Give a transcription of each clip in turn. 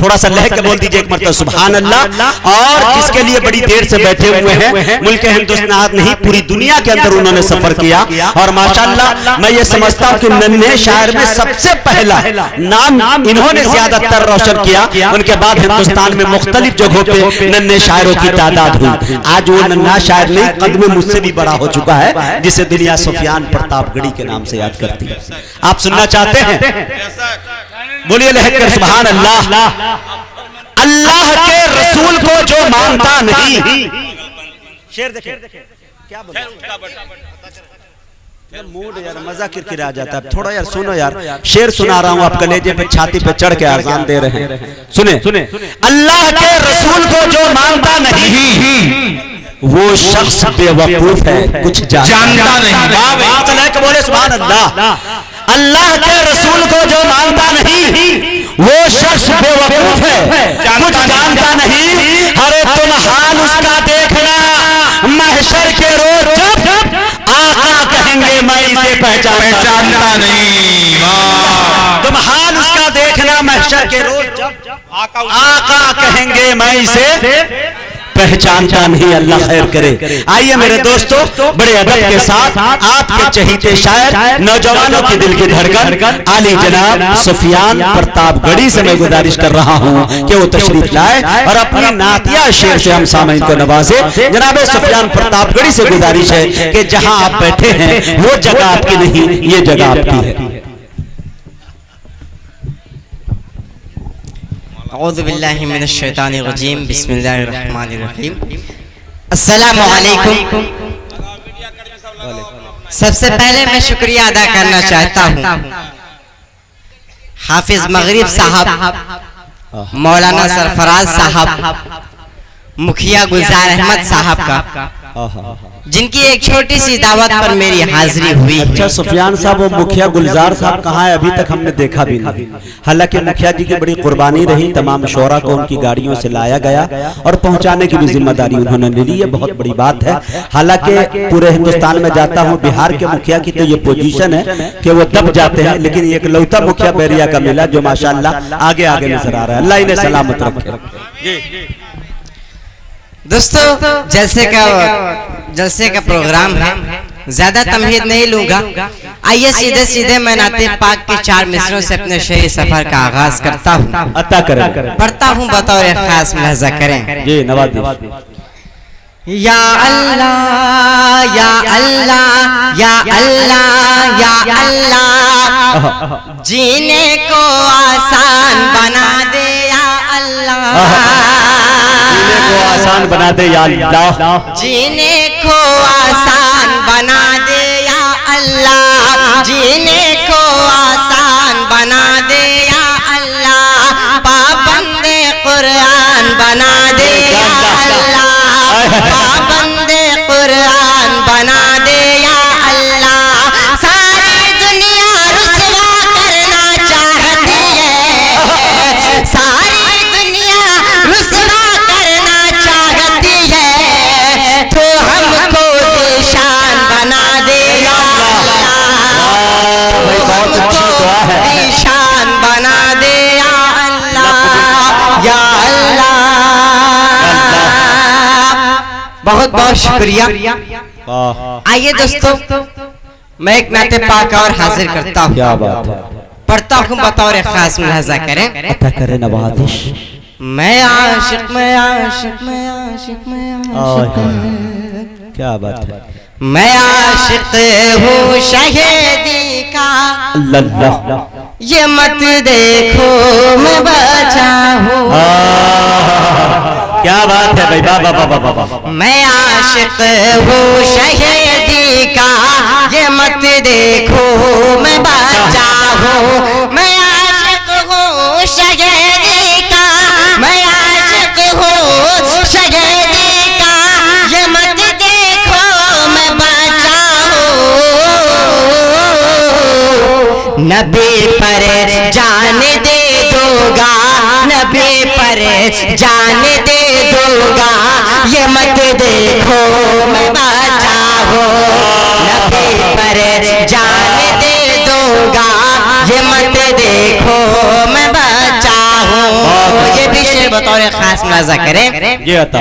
थोड़ा सा लह के बोल दीजिए एक मरतबा सुभान अल्लाह। और जिसके लिए बड़ी देर से बैठे हुए हैं, मुल्क हिंदुस्तान नहीं पूरी दुनिया के अंदर उन्होंने सफर किया और माशाअल्लाह मैं ये समझता हूं कि नन्हे शायर में सबसे पहला नाम इन्होंने ज्यादातर रोशन किया। उनके बाद हिंदुस्तान में मुख्तलिफ जगहों पे नन्हे शायरों की तादाद हुई। आज वो नन्हा शायर नहीं, कद में मुझसे भी बड़ा हो चुका है, जिसे दुनिया सुफियान प्रतापगढ़ी के नाम से याद करती है। आप सुनना चाहते हैं? बोलिए लहकर सुभान अल्लाह। अल्लाह के रसूल को जो मानता नहीं, शेर देखे क्या बोल, मूड यार मजा किरकिरा जाता है। थोड़ा यार सुनो यार, शेर सुना रहा हूं, आप कलेजे पे छाती पे चढ़ के आजान दे रहे हैं। सुने, अल्लाह के रसूल को जो मानता नहीं वो शख्स बेवकूफ है, कुछ जानता नहीं। बोले सुभान अल्लाह। अल्लाह के रसूल को जो मानता नहीं वो शख्स बेवकूफ है, कुछ जानता नहीं। अरे तुम हाल उसका देखना महशर के रोज जब आका कहेंगे मैं इसे पहचानता नहीं। तुम हाल उसका देखना महशर के रोज जब आका कहेंगे मैं इसे पहचानता नहीं। अल्लाह खैर करे। आइए मेरे दोस्तों, बड़े अदब के साथ आपके चहीते शायर, नौजवानों के दिल की धड़कन आली जनाब सुफियान प्रतापगढ़ी से मैं गुजारिश कर रहा हूं कि वो तशरीफ लाए और अपनी नातिया शेर से हम सामईन को नवाजे। जनाब सुफियान प्रतापगढ़ी से गुजारिश है कि जहां आप बैठे हैं वो जगह आपकी नहीं, ये जगह आपकी है। औज़ु बिल्लाहि मिनश शैतानिर रजीम, बिस्मिल्लाहिर रहमानिर रहीम। अस्सलामु अलैकुम। सबसे पहले मैं शुक्रिया अदा करना चाहता हूँ हाफिज मगरिब साहब, मौलाना सरफराज साहब, मुखिया गुलजार अहमद साहब का, जिनकी एक छोटी सी दावत पर मेरी हाजिरी हुई। अच्छा सुफियान साहब, वो मुखिया गुलजार साहब कहाँ है? अभी तक हमने देखा भी नहीं। हालांकि मुखिया जी की बड़ी कुर्बानी रही, तमाम शोरा को उनकी गाड़ियों से लाया गया और पहुंचाने की भी जिम्मेदारी उन्होंने ले ली है, बहुत बड़ी बात है। हालांकि पूरे हिंदुस्तान में जाता हूँ, बिहार के मुखिया की तो ये पोजीशन है कि वो दब जाते हैं, लेकिन एक लौता मुखिया बैरिया का मिला जो माशाअल्लाह आगे आगे नजर आ रहा है। अल्लाह इन्हें सलामत रखे। दोस्तों, जलसे का प्रोग्राम है, ज्यादा तमहीद नहीं लूंगा। आइए सीधे सीधे मैं नाते पाक के 4 मिसरों से अपने शहरी सफर का आगाज करता हूँ। अता करें, पढ़ता हूँ बतौर खास मुलाजा करें। जी नवाज। या अल्लाह या अल्लाह या अल्लाह या अल्लाह, जीने को आसान बना दे या अल्लाह, जीने को आसान बना दे या अल्लाह, जीने को आसान बना दे या अल्लाह, जीने को आसान बना दे या अल्लाह, पाबंदे कुरान बना दे या अल्लाह, पाबंदे कुरान बना दे या अल्लाह। सारी दुनिया रुसवा करना चाहती है, सारी दुनिया रुसवा करना चाहती है, तो हमको निशान बना दे या अल्लाह, हमको निशान बना दे या अल्लाह या अल्लाह। बहुत बहुत शुक्रिया। आइए दोस्तों, मैं एक नाते पाक और हाजिर करता हूँ। क्या बात है। पढ़ता हूँ बतौर खास मुलाजा करें। अता करें नवाजिश। मैं आशिक, मैं आशिक, मैं आशिक, मैं आशिक, क्या बात है। मैं आशिक हूँ शहीदी का, अल्लाह ये मत देखो मैं बचा हूँ। क्या बात है भाई, वाह वाह वाह वाह। मैं आशिक हूँ शहीदी का, ये मत देखो मैं बचा हूँ। मैं आशिक हूँ शहीदी का, मैं आशिक हूँ शहीदी का, ये मत देखो मैं बचा हूँ। नबी पर जान दे दूंगा, नबी पर जान दे दूंगा, ये मत देखो मैं बचा हूँ। नबी पर जान दे दूंगा, ये मत देखो मैं बचा हूँ। बतौर खास मुलाजा करें। ये आता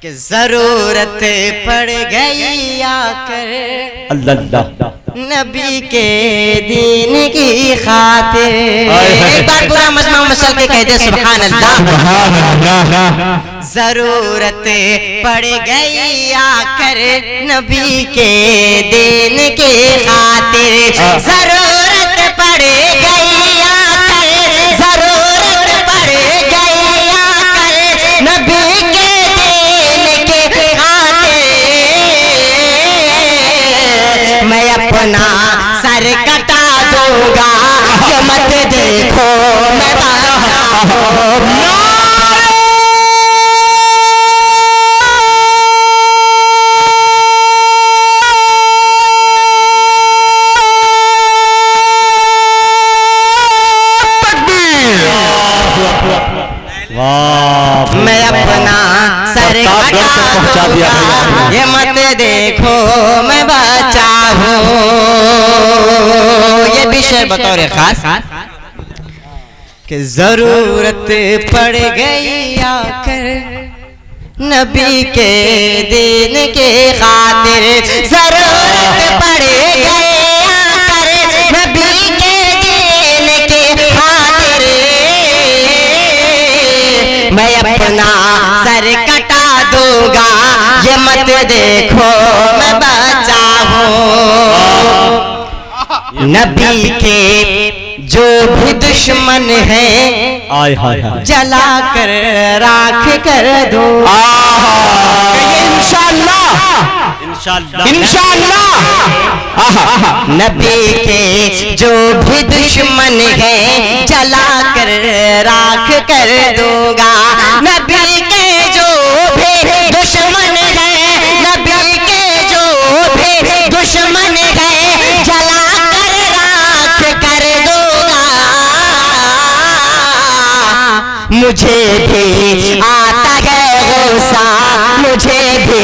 कि जरूरत पड़ गई आकर अल्लाह नबी के दीन की खातिर। एक बार पूरा मजमा मसल के कह दे सुभान अल्लाह। जरूरत पड़ गई आकर नबी के दीन के खातिर। जरूरत पड़ गई आकर, जरूरत पड़ गई आकर नबी के दीन के खातिर। मैं अपना सर कटा दूंगा कि मत देखो मैं मैं अपना सर कटा दूंगा ये मत देखो मैं बचा हूँ। ये भी शेर बतौर खास कि जरूरत पड़ गई आकर नबी के दीन के खातिर। जरूरत पड़ गई आकर नबी के दीन के खातिर। मैं अपना सर कटा दूंगा ये मत देखो मैं बचा हूँ। नबी के जो भी दुश्मन है आय हाय जला कर राख कर दो। इंशाअल्लाह इंशाअल्लाह। नबी के जो भी दुश्मन है जला कर राख कर दूंगा। नबी के जो भी दुश्मन है, नबी के जो भी दुश्मन है जला कर राख कर दूंगा। मुझे भी आता है गुस्सा, मुझे भी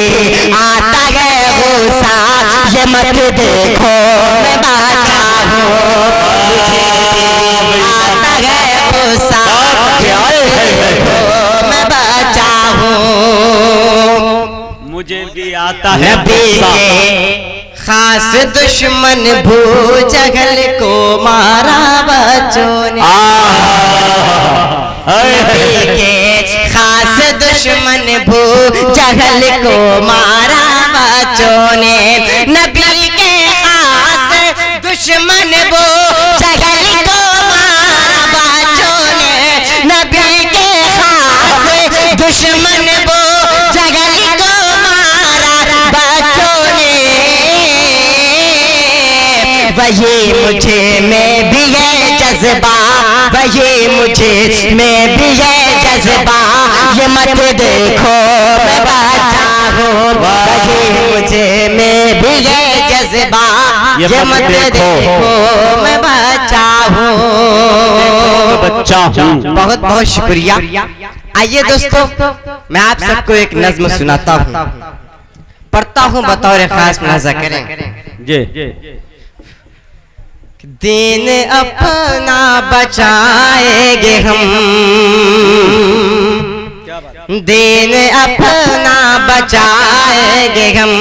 आता है गुस्सा ये मत देखो मैं बचा हूँ। मुझे भी आता है गुस्सा मैं बचा हूँ। मुझे भी आता है। नबी के खास दुश्मन भू जगल को मारा बच्चों ने। नबी के खास दुश्मन भू जगल को मारा बच्चों ने। नबी के खास दुश्मन भू जगल को मारा बच्चों ने। नबी के खास दुश्मन भू जगल को मारा बच्चों ने। वही मुझे में भी है जज्बा, वही मुझे में भी है जज्बा ये मत देखो मैं बचा हूँ। वही मुझे में भी है जज्बा ये मत देखो मैं बचा हूँ। बच्चा हूँ। बहुत बहुत शुक्रिया। आइए दोस्तों मैं आप सबको एक नज्म सुनाता हूँ, पढ़ता हूँ बतौर खास मुलाजा करें। जी दीन अपना बचाएंगे हम, दीन अपना बचाएंगे हम।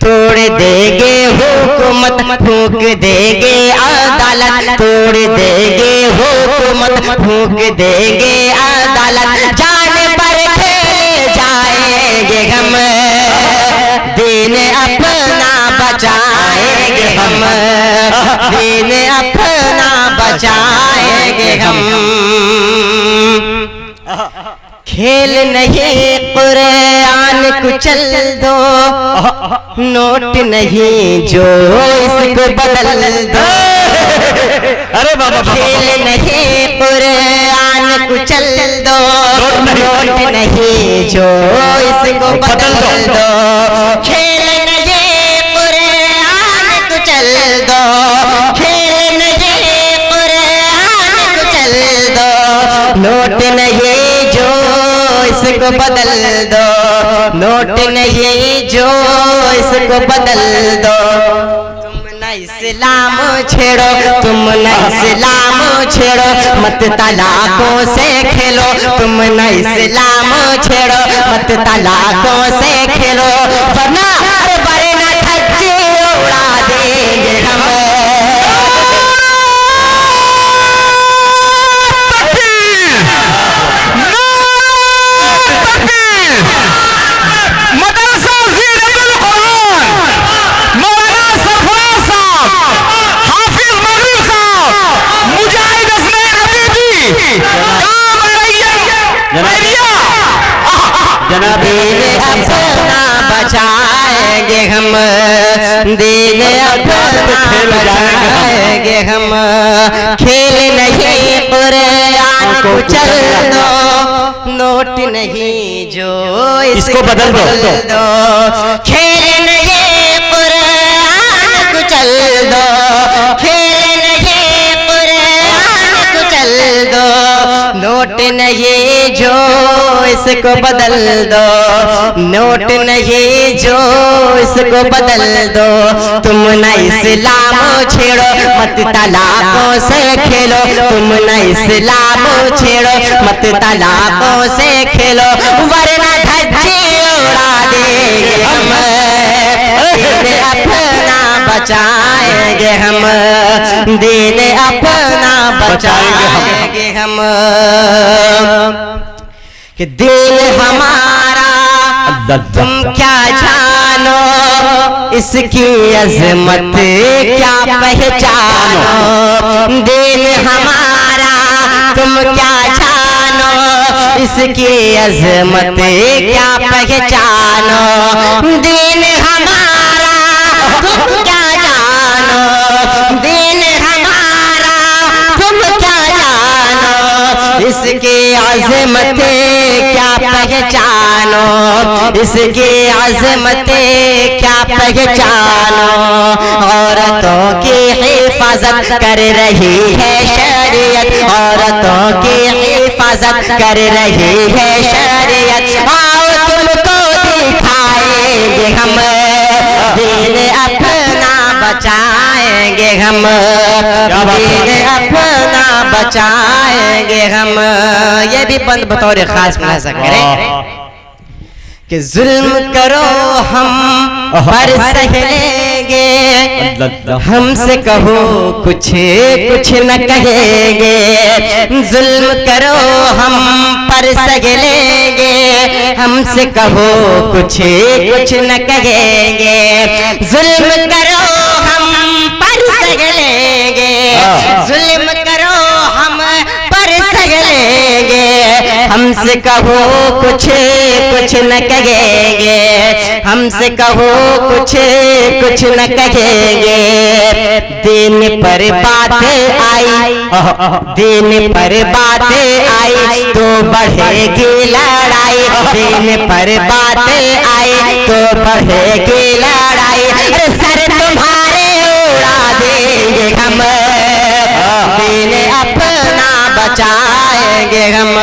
तोड़ देंगे हुकूमत फूंक देंगे अदालत, तोड़ देंगे हुकूमत फूंक देंगे अदालत। जान पर खेले जाएंगे हम, दीन अपना बचाएंगे हम, दीन अपना बचाएंगे हम। खेल नहीं कुरान कुचल दो, नोट नहीं जो इसको बदल दो। अरे बाबा खेल नहीं कुरान कुचल दो, नोट नहीं जो इसको बदल दो। खेल नहीं कुरान कुचल दो, खेल नहीं कुरान कुचल दो। नोट नहीं जो इसको बदल दो, नोट नहीं जो इसको बदल दो। तुम न इस्लाम छेड़ो, तुम न इस्लाम छेड़ो, मत तलाकों से खेलो, तुम न इस्लाम छेड़ो, मत तलाकों से खेलो, वरना धज्जे उड़ा देंगे हम। दीन अपना बचाएंगे हम, दीन अपना बचाएंगे हम, खेल नहीं कुरान को चल दो, नोट नहीं जो इसको बदल दो, खेल नहीं कुरान को चल दो, खेल नहीं कुरान को चल दो, नोट नहीं जो इसको बदल दो, नोट नहीं जो इसको बदल दो, तुम न इस्लाम छेड़ो, मत तलाकों से खेलो, तुम न इस्लाम छेड़ो, मत तलाकों से खेलो, वरना धज्जे उड़ा देंगे हम, दीन अपना बचाएंगे हम, दीन अपना बचाएंगे हम, कि दिल हमारा तुम क्या जानो, इसकी अजमत क्या पहचानो, दिल हमारा तुम क्या जानो, इसकी अजमत क्या पहचानो, दिल हमारा तुम क्या जानो, दिल हमारा तुम क्या जानो, इसकी अजमत क्या पहचानो, इसकी अजमत क्या पहचानो, औरतों की हिफाजत कर रही है शरीयत, औरतों की हिफाजत कर रही है शरीयत, आओ तुमको दिखाएंगे हम, दीन अपना बचाएंगे हम, दीन अपना बचाएंगे हम। ये भी बंद बतौर खास मुलाजा करें कि जुल्म करो हम पर सह लेंगे, हमसे कहो कुछ कुछ न कहेंगे, जुल्म करो हम पर सह लेंगे, हमसे कहो कुछ कुछ न कहेंगे, जुल्म करो हम पर सह लेंगे, जुल्म करो हम पर सह लेंगे, हमसे कहो कुछ कुछ न कहेंगे, हमसे कहो कुछ कुछ न कहेंगे, दिन पर बात आई, दिन पर बात आई तो बढ़ेगी लड़ाई, दिन पर बात आई तो बढ़ेगी लड़ाई, सर तुम्हारे उड़ा देंगे हम, दीन अपना बचाएंगे हम,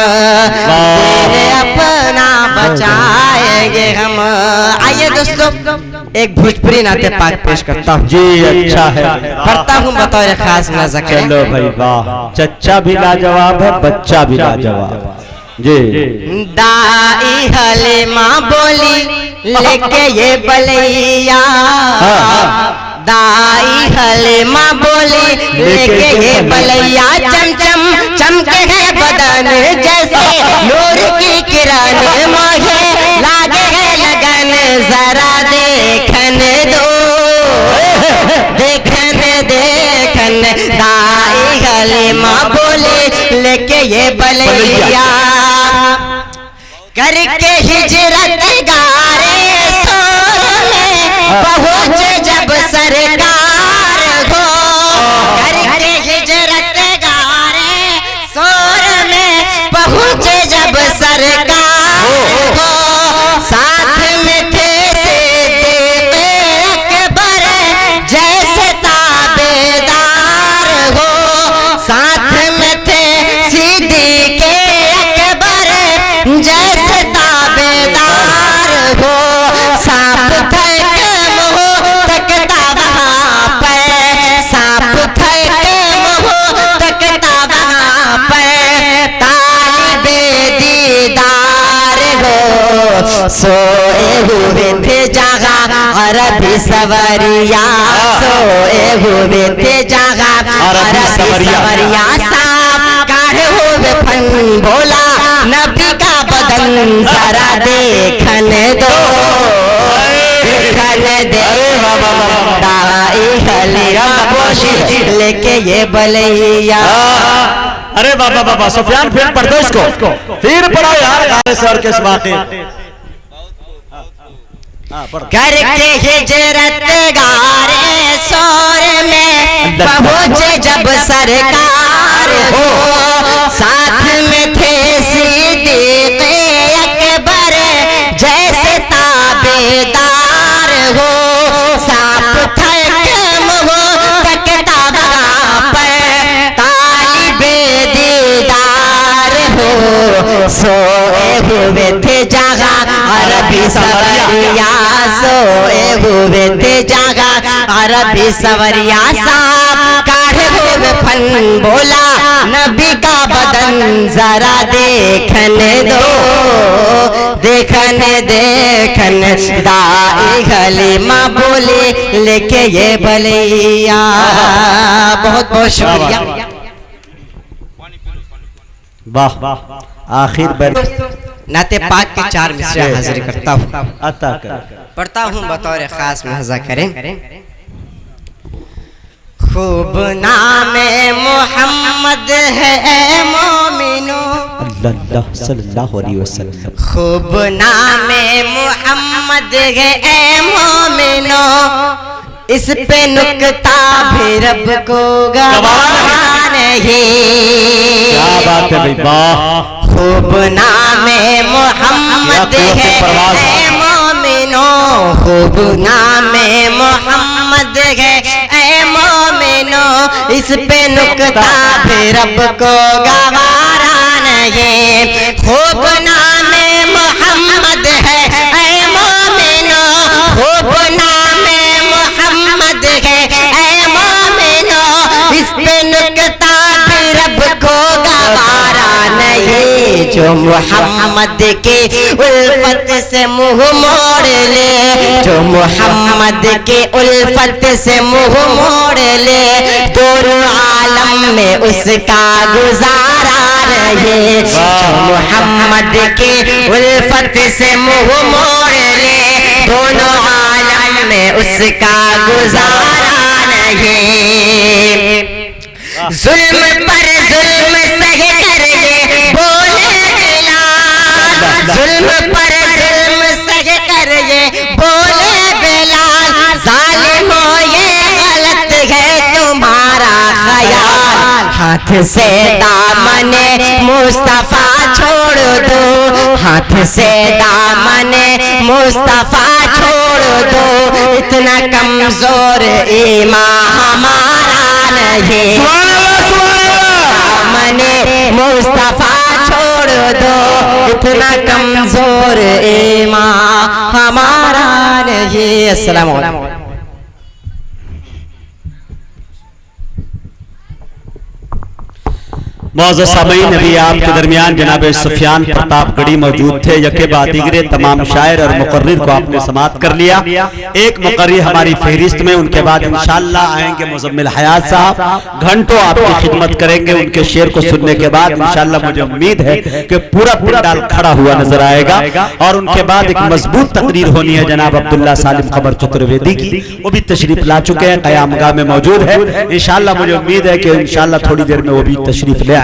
दीन अपना बचाएंगे हम। आइए दोस्तों एक भोजपुरी नाते पाक पेश करता हूँ। जी अच्छा है, पढ़ता हूँ बतौर खास नज़र। चलो भाई वाह, चच्चा भी लाजवाब है, बच्चा भी लाजवाब। जी दाई हलीमा बोली लेके ये बलैया, दाई हलीमा बोली लेके ये बलैया, चमचम चमके है बदन जैसे नूर की किरण, मोहे लागे है लगन, जरा देखन दो, देखन देखन, दाई हलीमा बोली लेके ये बलैया, करके हिजरत गारे सोर में पहुँच जब सरकार हो, करके हिजरत गारे सोर में पहुँच जब सरकार हो, साथ में थे सिद्दीक़ अकबर जैसे ताबेदार हो, साथ में थे सिद्दीक़ अकबर जैसे ताबेदार हो, सांप थक मुँह तकता वहाँ पर, सांप थक मुँह तकता वहाँ अरबी सवरिया सोए हुए थे जागा, अरबी सवरिया साहब काढ़े हुए फन, बोला नबी का बदन जरा देखने दो, देखने दे लेके ये बलैया। अरे बाबा बाबा सुफियान फिर पढ़ दो इसको, फिर पढ़ो यार गाने सर के वाक़े। करके हिजरत गारे शोर में पहुंचे जब सरकार हो, साथ में थे सिद्दीक़ अकबर जैसे ताबेदार हो, सांप खत्म हो तकता पर तालिबे दीदार हो, सोए हुए थे जागा अरबी सवरिया, सोए हुए थे जागा अरबी सवरिया साहब काढ़े हुए फन, बोला नबी का बदन जरा देखने दो, देखने देखने दाई हलीमा बोले लेके ये बलैया। बहुत बहुत शुक्रिया। वाह आखिर नाते पाक के 4 मिसरे हाजिर करता हूँ, अता कर पढ़ता हूँ बतौर खास महजा करें। खूब नामे मोहम्मद है ए मोमिनो, अल्लाह सल्लल्लाहु अलैहि वसल्लम, खूब नामे मोहम्मद है ए मोमिनो, इस पे नुक्ता भी रब को गवाह नहीं। क्या बात है भाई, वाह। खूब नामे मोहम्मद है ए मोमिनो, खूब नामे मोहम्मद है ए मोमिनो, इस पे नुक्ता भी रब को गवारा नहीं। खूब नामे मोहम्मद है ए मोमिनो, खूब नामे मोहम्मद है ए मोमिनो, इस पे नुक्ता भी रब को गवारा नहीं। जो मोहम्मद के उल्फत से मुंह मोड़ ले, जो मोहम्मद के उल्फत से मुंह मोड़ ले, दोनों आलम में उसका गुजारा रहे। जो मोहम्मद के उल्फत से मुंह मोड़ ले, दोनों आलम में उसका गुजारा रहे। जुल्म पर जुल्म सह कर ये बोले बिलाल, जुल्म पर जुल्म सह कर ये बोले बिलाल, जालिम हो ये गलत है तुम्हारा ख्याल, हाथ से दामने मुस्तफा छोड़ दो, हाथ से दामने मुस्तफा छोड़ दो, इतना कमजोर ईमान हमारा नहीं। दामने मुस्तफा छोड़ दो, इतना कमजोर ईमान हमारा नहीं। अस्सलाम वालेकुम। मौजूद सामीन अभी आपके दरमियान जनाब सुफियान प्रतापगढ़ी मौजूद थे। यके बाद दिगरे तमाम शायर और मुकर्रिर को आपने समाअत कर लिया। एक मुकर्रिर हमारी फहरिस्त में, उनके बाद इंशाअल्लाह आएंगे मुजम्मिल हयात साहब, घंटों आपकी खिदमत करेंगे। उनके शेर को सुनने के बाद इंशाअल्लाह मुझे उम्मीद है कि पूरा पंडाल खड़ा हुआ नजर आएगा। और उनके बाद एक मजबूत तकरीर होनी है जनाब अब्दुल्ला सालिम खबर चतुर्वेदी की, वो भी तशरीफ ला चुके हैं, क़यामगाह में मौजूद है। इंशाअल्लाह मुझे उम्मीद है कि इंशाअल्लाह थोड़ी देर में वो भी तशरीफ ले आएंगे।